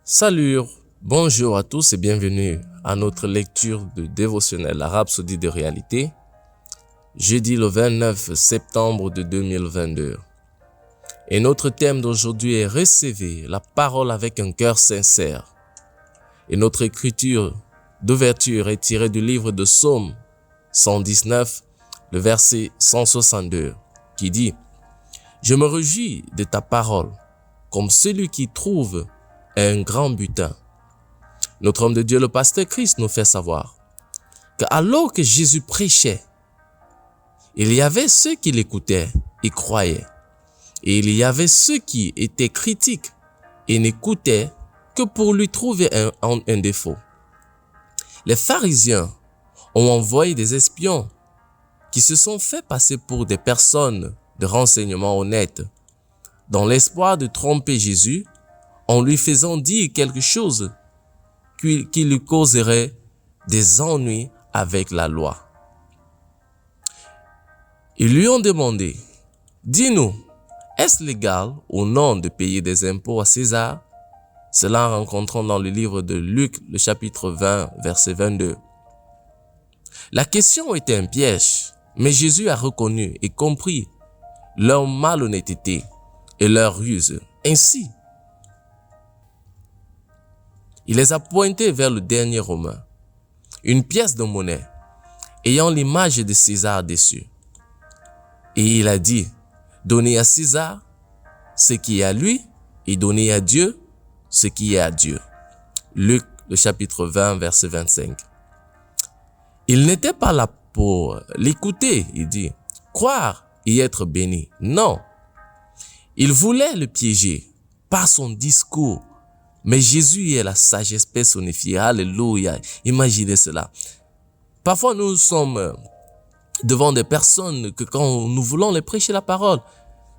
Salut, bonjour à tous et bienvenue à notre lecture de dévotionnel La Rhapsodie de réalité, jeudi le 29 septembre de 2022. Et notre thème d'aujourd'hui est « Recevez la parole avec un cœur sincère ». Et notre écriture d'ouverture est tirée du livre de Psaume 119, le verset 162, qui dit « Je me réjouis de ta parole, comme celui qui trouve un grand butin. » Notre homme de Dieu, le pasteur Christ, nous fait savoir qu'alors que Jésus prêchait, il y avait ceux qui l'écoutaient et croyaient. Et il y avait ceux qui étaient critiques et n'écoutaient que pour lui trouver un défaut. Les pharisiens ont envoyé des espions qui se sont fait passer pour des personnes de renseignement honnêtes, dans l'espoir de tromper Jésus en lui faisant dire quelque chose qui lui causerait des ennuis avec la loi. Ils lui ont demandé, « Dis-nous, est-ce légal ou non de payer des impôts à César ?» Cela rencontrons dans le livre de Luc, le chapitre 20, verset 22. La question était un piège, mais Jésus a reconnu et compris leur malhonnêteté et leur ruse. Ainsi, il les a pointés vers le dernier Romain, une pièce de monnaie ayant l'image de César dessus. Et il a dit, donnez à César ce qui est à lui et donnez à Dieu ce qui est à Dieu. Luc, le chapitre 20, verset 25. Il n'était pas là pour l'écouter, il dit, croire et être béni. Non, il voulait le piéger par son discours. Mais Jésus est la sagesse personnifiée. Alléluia. Imaginez cela. Parfois, nous sommes devant des personnes que quand nous voulons les prêcher la parole,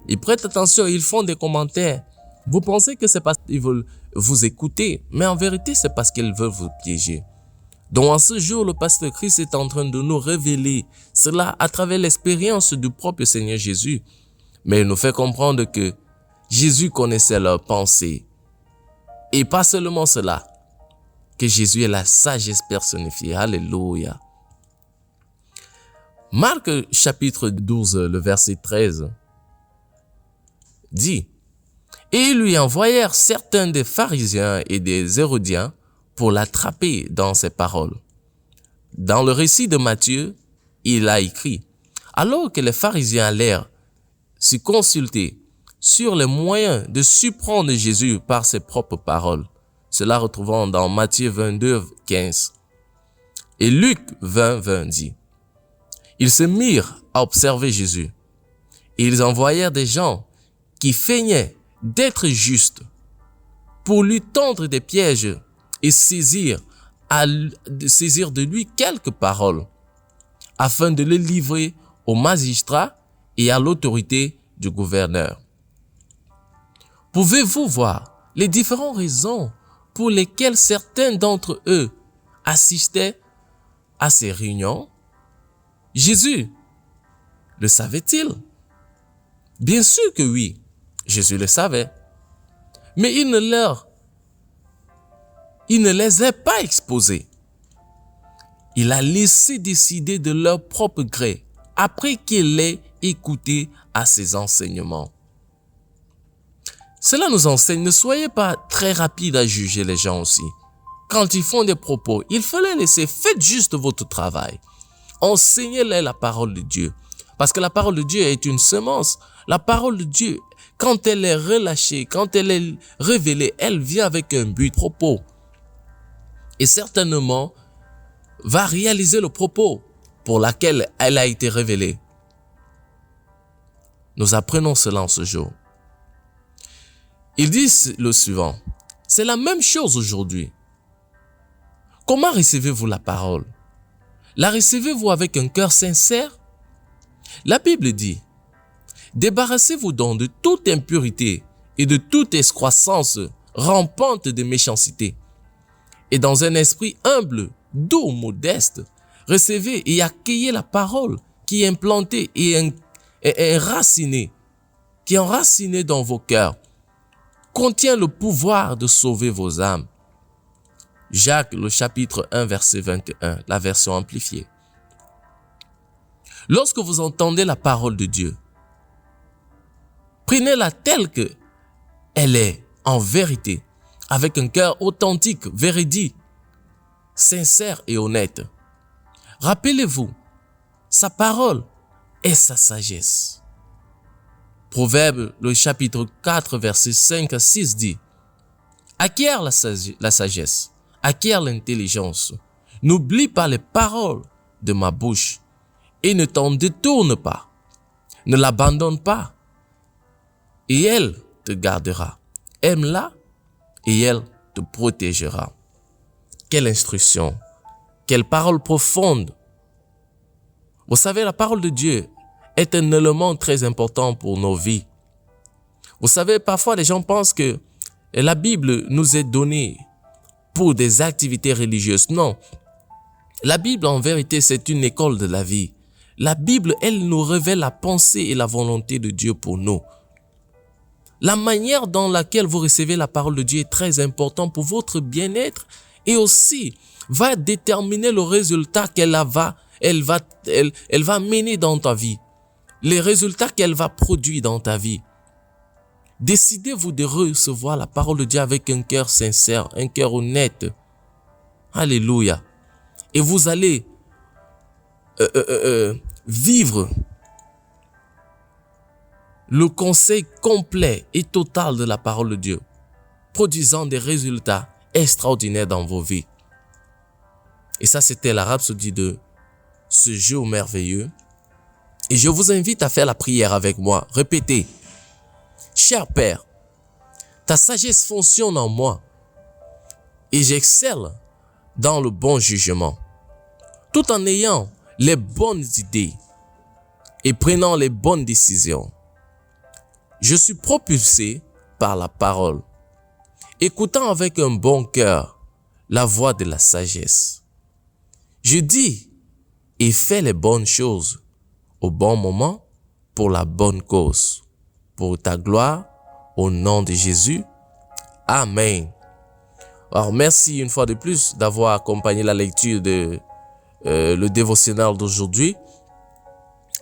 ils prêtent attention, ils font des commentaires. Vous pensez que c'est parce qu'ils veulent vous écouter, mais en vérité, c'est parce qu'ils veulent vous piéger. Donc, en ce jour, le pasteur Christ est en train de nous révéler cela à travers l'expérience du propre Seigneur Jésus. Mais il nous fait comprendre que Jésus connaissait leurs pensées. Et pas seulement cela, que Jésus est la sagesse personnifiée. Alléluia. Marc chapitre 12, le verset 13 dit, « Et ils lui envoyèrent certains des pharisiens et des hérodiens pour l'attraper dans ses paroles. » Dans le récit de Matthieu, il a écrit, « Alors que les pharisiens allèrent se consulter sur les moyens de surprendre Jésus par ses propres paroles. » Cela retrouvons dans Matthieu 22, 15. Et Luc 20, 20 dit, « Ils se mirent à observer Jésus, et ils envoyèrent des gens qui feignaient d'être justes pour lui tendre des pièges et saisir de lui quelques paroles, afin de le livrer aux magistrats et à l'autorité du gouverneur. » Pouvez-vous voir les différentes raisons pour lesquelles certains d'entre eux assistaient à ces réunions? Jésus le savait-il? Bien sûr que oui, Jésus le savait. Mais il ne les a pas exposés. Il a laissé décider de leur propre gré après qu'il ait écouté à ses enseignements. Cela nous enseigne, ne soyez pas très rapide à juger les gens aussi. Quand ils font des propos, il faut les laisser. Faites juste votre travail. Enseignez-les la parole de Dieu. Parce que la parole de Dieu est une semence. La parole de Dieu, quand elle est relâchée, quand elle est révélée, elle vient avec un but, propos. Et certainement, va réaliser le propos pour lequel elle a été révélée. Nous apprenons cela en ce jour. Il dit le suivant, c'est la même chose aujourd'hui. Comment recevez-vous la parole? La recevez-vous avec un cœur sincère? La Bible dit, débarrassez-vous donc de toute impureté et de toute excroissance rampante de méchanceté. Et dans un esprit humble, doux, modeste, recevez et accueillez la parole qui est implantée et enracinée, qui est enracinée dans vos cœurs. contient le pouvoir de sauver vos âmes. Jacques, le chapitre 1, verset 21, la version amplifiée. Lorsque vous entendez la parole de Dieu, prenez-la telle que elle est en vérité, avec un cœur authentique, véridique, sincère et honnête. Rappelez-vous, sa parole est sa sagesse. Proverbe, le chapitre 4, verset 5 à 6 dit, « Acquiert la sagesse, acquiert l'intelligence. N'oublie pas les paroles de ma bouche et ne t'en détourne pas. Ne l'abandonne pas et elle te gardera. Aime-la et elle te protégera. » Quelle instruction, quelle parole profonde. Vous savez, la parole de Dieu est un élément très important pour nos vies. Vous savez, parfois les gens pensent que la Bible nous est donnée pour des activités religieuses. Non, la Bible en vérité c'est une école de la vie. La Bible, elle nous révèle la pensée et la volonté de Dieu pour nous. La manière dans laquelle vous recevez la parole de Dieu est très importante pour votre bien-être et aussi va déterminer le résultat qu'elle va mener dans ta vie. Les résultats qu'elle va produire dans ta vie. Décidez-vous de recevoir la parole de Dieu avec un cœur sincère, un cœur honnête. Alléluia. Et vous allez vivre le conseil complet et total de la parole de Dieu, produisant des résultats extraordinaires dans vos vies. Et ça, c'était la rhapsodie de ce jour merveilleux. Et je vous invite à faire la prière avec moi. Répétez. Cher Père, ta sagesse fonctionne en moi et j'excelle dans le bon jugement, tout en ayant les bonnes idées et prenant les bonnes décisions. Je suis propulsé par la parole, écoutant avec un bon cœur la voix de la sagesse. Je dis et fais les bonnes choses au bon moment, pour la bonne cause, pour ta gloire, au nom de Jésus. Amen. Alors, merci une fois de plus d'avoir accompagné la lecture de le dévotionnel d'aujourd'hui.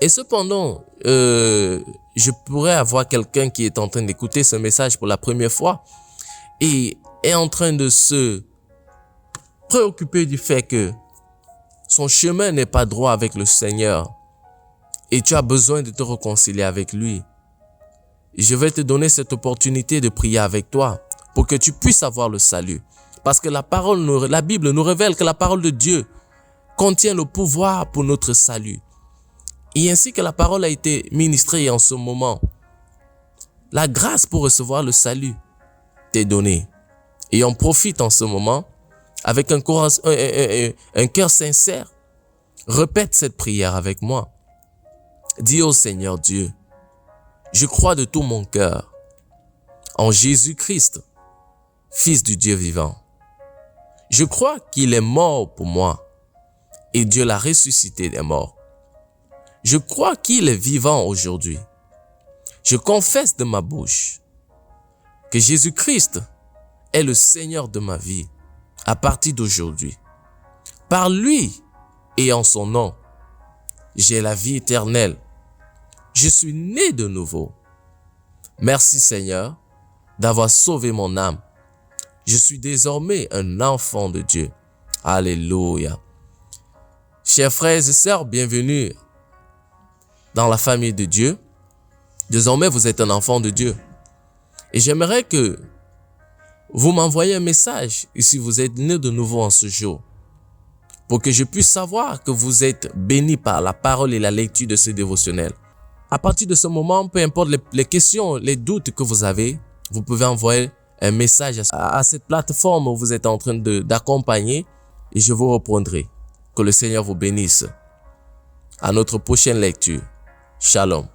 Et cependant, je pourrais avoir quelqu'un qui est en train d'écouter ce message pour la première fois et est en train de se préoccuper du fait que son chemin n'est pas droit avec le Seigneur. Et tu as besoin de te réconcilier avec lui. Je vais te donner cette opportunité de prier avec toi pour que tu puisses avoir le salut. Parce que la Bible nous révèle que la parole de Dieu contient le pouvoir pour notre salut. Et ainsi que la parole a été ministrée en ce moment, la grâce pour recevoir le salut t'est donnée. Et on profite en ce moment avec un cœur sincère. Répète cette prière avec moi. Dis au Seigneur Dieu, je crois de tout mon cœur en Jésus-Christ, Fils du Dieu vivant. Je crois qu'il est mort pour moi et Dieu l'a ressuscité des morts. Je crois qu'il est vivant aujourd'hui. Je confesse de ma bouche que Jésus-Christ est le Seigneur de ma vie à partir d'aujourd'hui. Par lui et en son nom, j'ai la vie éternelle. Je suis né de nouveau. Merci Seigneur d'avoir sauvé mon âme. Je suis désormais un enfant de Dieu. Alléluia. Chers frères et sœurs, bienvenue dans la famille de Dieu. Désormais, vous êtes un enfant de Dieu. Et j'aimerais que vous m'envoyiez un message si vous êtes né de nouveau en ce jour, pour que je puisse savoir que vous êtes béni par la parole et la lecture de ce dévotionnel. À partir de ce moment, peu importe les questions, les doutes que vous avez, vous pouvez envoyer un message à cette plateforme où vous êtes en train d'accompagner et je vous répondrai. Que le Seigneur vous bénisse. À notre prochaine lecture. Shalom.